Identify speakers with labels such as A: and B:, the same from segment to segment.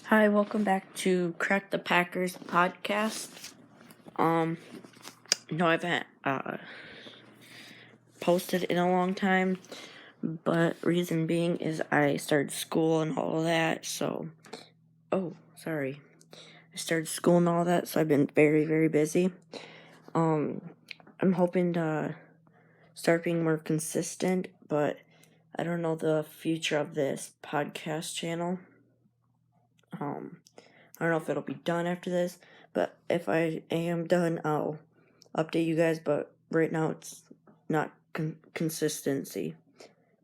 A: Hi, welcome back to Crack the Packers podcast. No, I haven't posted in a long time, but reason being is I started school and all of that. I started school and all that, so I've been very, very busy. I'm hoping to start being more consistent, but I don't know the future of this podcast channel. I don't know if it'll be done after this, but if I am done, I'll update you guys, but right now it's not consistency.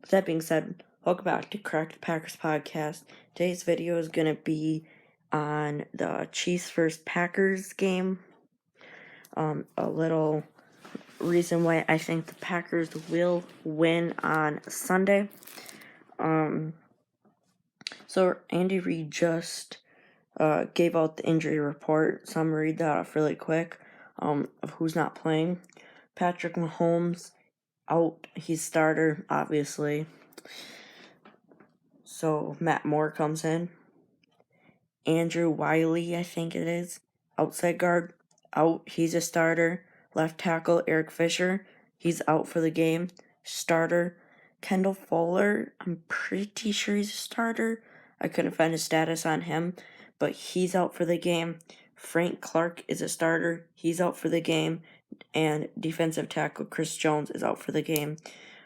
A: With that being said, welcome back to Crack the Packers podcast. Today's video is going to be on the Chiefs vs. Packers game. A little reason why I think the Packers will win on Sunday. So Andy Reid just gave out the injury report, so I'm going to read that off really quick of who's not playing. Patrick Mahomes, out. He's starter, obviously. So Matt Moore comes in. Andrew Wiley, I think it is, outside guard, out. He's a starter. Left tackle, Eric Fisher, he's out for the game. Starter, Kendall Fuller, I'm pretty sure he's a starter. I couldn't find a status on him, but he's out for the game. Frank Clark is a starter. He's out for the game. And defensive tackle Chris Jones is out for the game.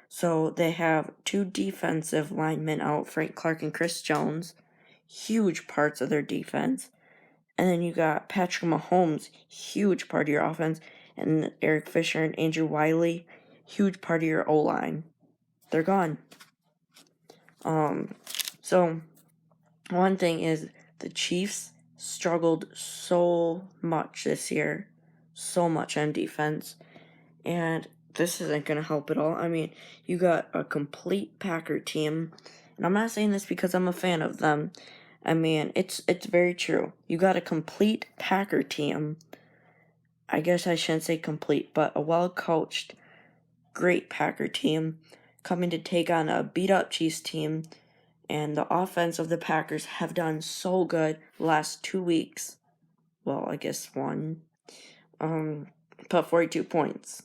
A: So they have two defensive linemen out, Frank Clark and Chris Jones, huge parts of their defense. And then you got Patrick Mahomes, huge part of your offense, and Eric Fisher and Andrew Wiley, huge part of your O-line. They're gone. So one thing is the Chiefs struggled so much this year, so much on defense, and this isn't going to help at all. I mean, you got a complete Packer team, and I'm not saying this because I'm a fan of them. I mean, it's very true. You got a complete Packer team. I guess I shouldn't say complete, but a well-coached, great Packer team coming to take on a beat-up Chiefs team, and the offense of the Packers have done so good the last 2 weeks. Well, I guess one. Put 42 points.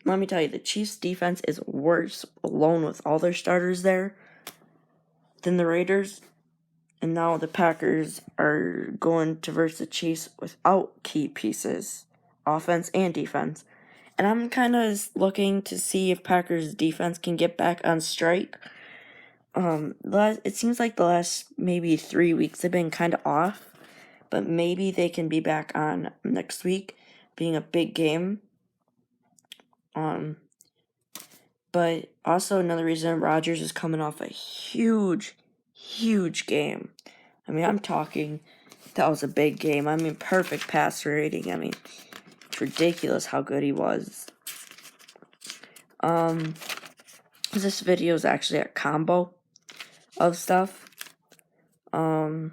A: Let me tell you, the Chiefs' defense is worse, alone with all their starters there, than the Raiders. And now the Packers are going to verse the Chiefs without key pieces, offense and defense. And I'm kind of looking to see if Packers' defense can get back on strike. It seems like the last maybe 3 weeks they've been kind of off, but maybe they can be back on next week, being a big game. But also another reason Rodgers is coming off a huge game. I mean, I'm talking, that was a big game. I mean, perfect passer rating. I mean, it's ridiculous how good he was. This video is actually a combo of stuff. Another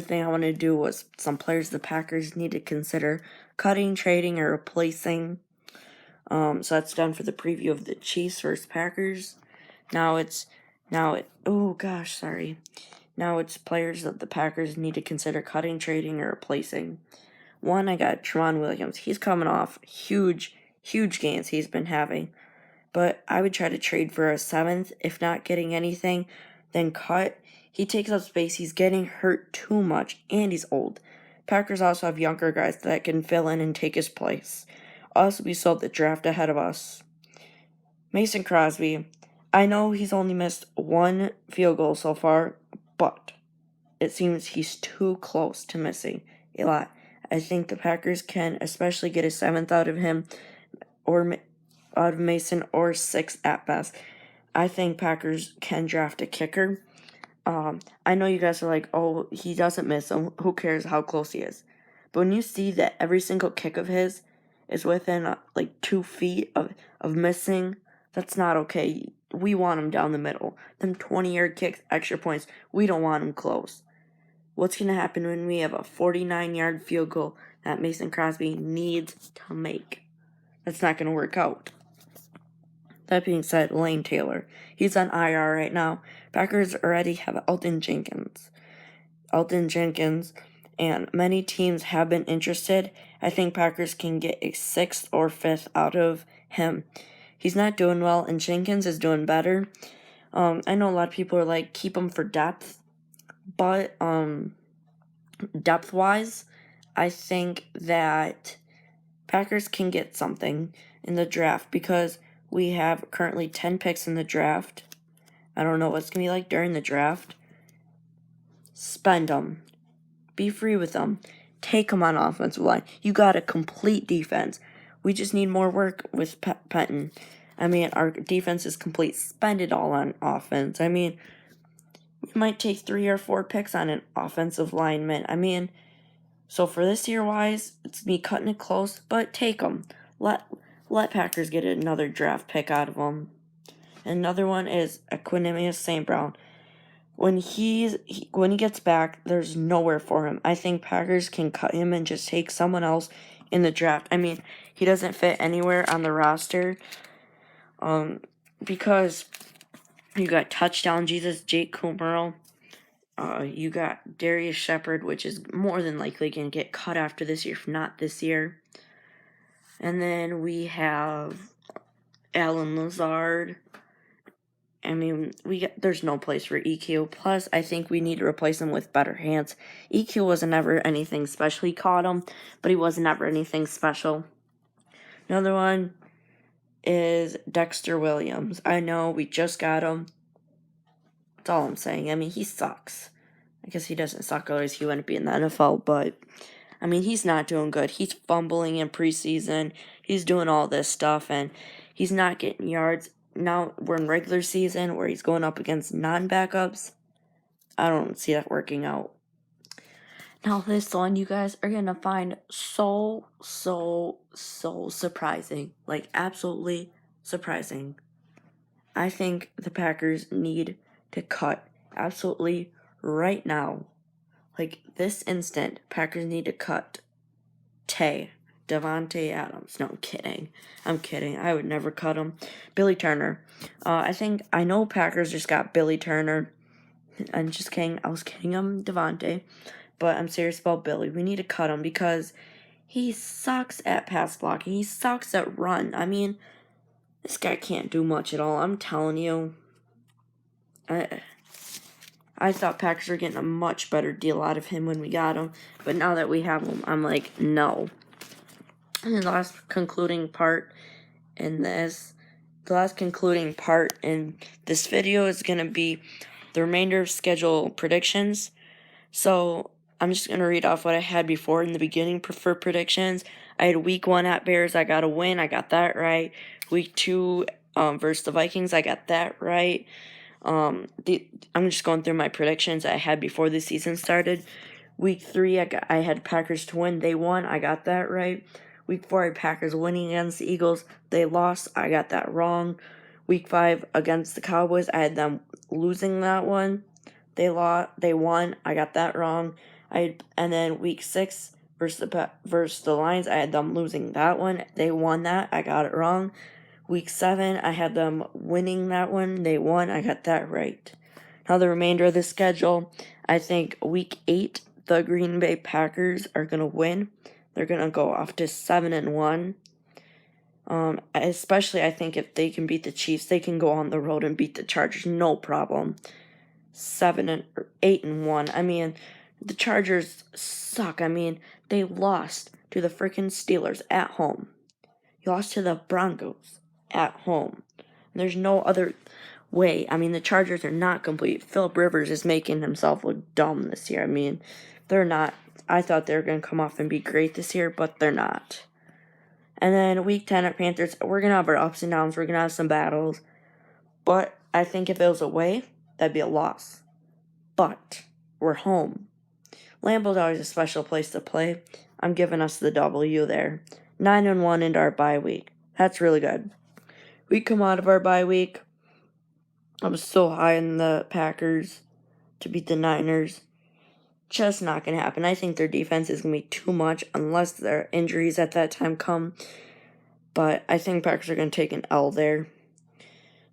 A: thing I wanted to do was some players the Packers need to consider cutting, trading, or replacing. So that's done for the preview of the Chiefs versus Packers. Now it's players that the Packers need to consider cutting, trading, or replacing. One, I got Tramon Williams. He's coming off huge games he's been having. But I would try to trade for a 7th. If not getting anything, then cut. He takes up space. He's getting hurt too much, and he's old. Packers also have younger guys that can fill in and take his place. Also, we saw the draft ahead of us. Mason Crosby. I know he's only missed 1 field goal so far, but it seems he's too close to missing a lot. I think the Packers can especially get a 7th out of him, or out of Mason, or 6 at best. I think Packers can draft a kicker. I know you guys are like, oh, he doesn't miss him. Who cares how close he is? But when you see that every single kick of his is within 2 feet of missing, that's not okay. We want him down the middle. Them 20-yard kicks, extra points, we don't want him close. What's going to happen when we have a 49-yard field goal that Mason Crosby needs to make? That's not going to work out. That being said, Lane Taylor, he's on IR right now. Packers already have Elgton Jenkins. And many teams have been interested. I think Packers can get a 6th or 5th out of him. He's not doing well, and Jenkins is doing better. I know a lot of people are like, keep him for depth, but depth-wise, I think that Packers can get something in the draft because we have currently 10 picks in the draft. I don't know what's going to be like during the draft. Spend them. Be free with them. Take them on offensive line. You got a complete defense. We just need more work with Pettine. I mean, our defense is complete. Spend it all on offense. I mean, we might take 3 or 4 picks on an offensive lineman. I mean, so for this year-wise, it's me cutting it close, but take them. Let Packers get another draft pick out of them. Another one is Equanimeous St. Brown. When he gets back, there's nowhere for him. I think Packers can cut him and just take someone else in the draft. I mean, he doesn't fit anywhere on the roster. Because you got Touchdown Jesus, Jake Kumerow. You got Darius Shepard, which is more than likely going to get cut after this year, if not this year. And then we have Allen Lazard. I mean, there's no place for EQ. Plus, I think we need to replace him with better hands. EQ was never anything special. He caught him, but he was never anything special. Another one is Dexter Williams. I know we just got him. That's all I'm saying. I mean, he sucks. I guess he doesn't suck, otherwise he wouldn't be in the NFL, but I mean, he's not doing good. He's fumbling in preseason. He's doing all this stuff, and he's not getting yards. Now we're in regular season where he's going up against non-backups. I don't see that working out. Now this one you guys are going to find so surprising. Like, absolutely surprising. I think the Packers need to cut absolutely right now. Like, this instant, Packers need to cut Davante Adams. No, I'm kidding. I would never cut him. Billy Turner. I know Packers just got Billy Turner. I'm just kidding. I was kidding him, Davante. But I'm serious about Billy. We need to cut him because he sucks at pass blocking. He sucks at run. I mean, this guy can't do much at all. I'm telling you. I thought Packers were getting a much better deal out of him when we got him. But now that we have him, I'm like, no. And the last concluding part in this video is going to be the remainder of schedule predictions. So I'm just going to read off what I had before in the beginning for predictions. I had week 1 at Bears. I got a win. I got that right. Week 2 versus the Vikings. I got that right. I'm just going through my predictions I had before the season started. Week 3, I had Packers to win. They won. I got that right. Week 4, I had Packers winning against the Eagles. They lost. I got that wrong. Week 5, against the Cowboys, I had them losing that one. They won. I got that wrong. And then week 6 versus the Lions, I had them losing that one. They won that. I got it wrong. Week 7, I had them winning that one. They won. I got that right. Now the remainder of the schedule, I think week 8, the Green Bay Packers are going to win. They're going to go off to 7-1. Especially, I think if they can beat the Chiefs, they can go on the road and beat the Chargers, no problem. 8-1. I mean, the Chargers suck. I mean, they lost to the freaking Steelers at home. You lost to the Broncos at home. There's no other way. I mean, the Chargers are not complete. Philip Rivers is making himself look dumb this year. I mean, they're not. I thought they were going to come off and be great this year, but they're not. And then week 10 at Panthers, we're going to have our ups and downs. We're going to have some battles. But I think if it was away, that'd be a loss. But we're home. Lambeau's always a special place to play. I'm giving us the W there. 9-1 into our bye week. That's really good. We come out of our bye week. I was so high in the Packers to beat the Niners. Just not going to happen. I think their defense is going to be too much unless their injuries at that time come. But I think Packers are going to take an L there.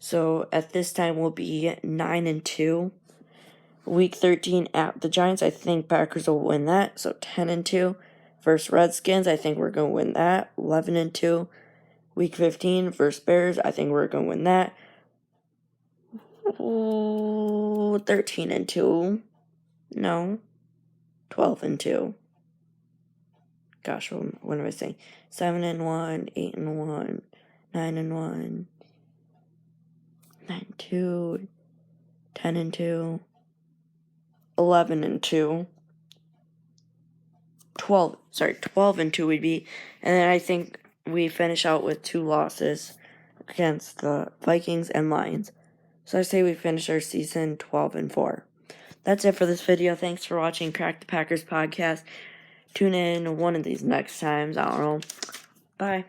A: So at this time we'll be 9-2. Week 13 at the Giants, I think Packers will win that. So 10-2. Versus Redskins, I think we're going to win that. 11-2. Week 15 versus Bears, I think we're going to win that. 13-2. No. 12-2. Gosh, what am I saying? 7-1, 8-1, 9-1, 9-2, 10-2, 11-2, 12-2 would be, and then I think we finish out with 2 losses against the Vikings and Lions. So I say we finish our season 12-4. That's it for this video. Thanks for watching Crack the Packers podcast. Tune in one of these next times. I don't know. Bye.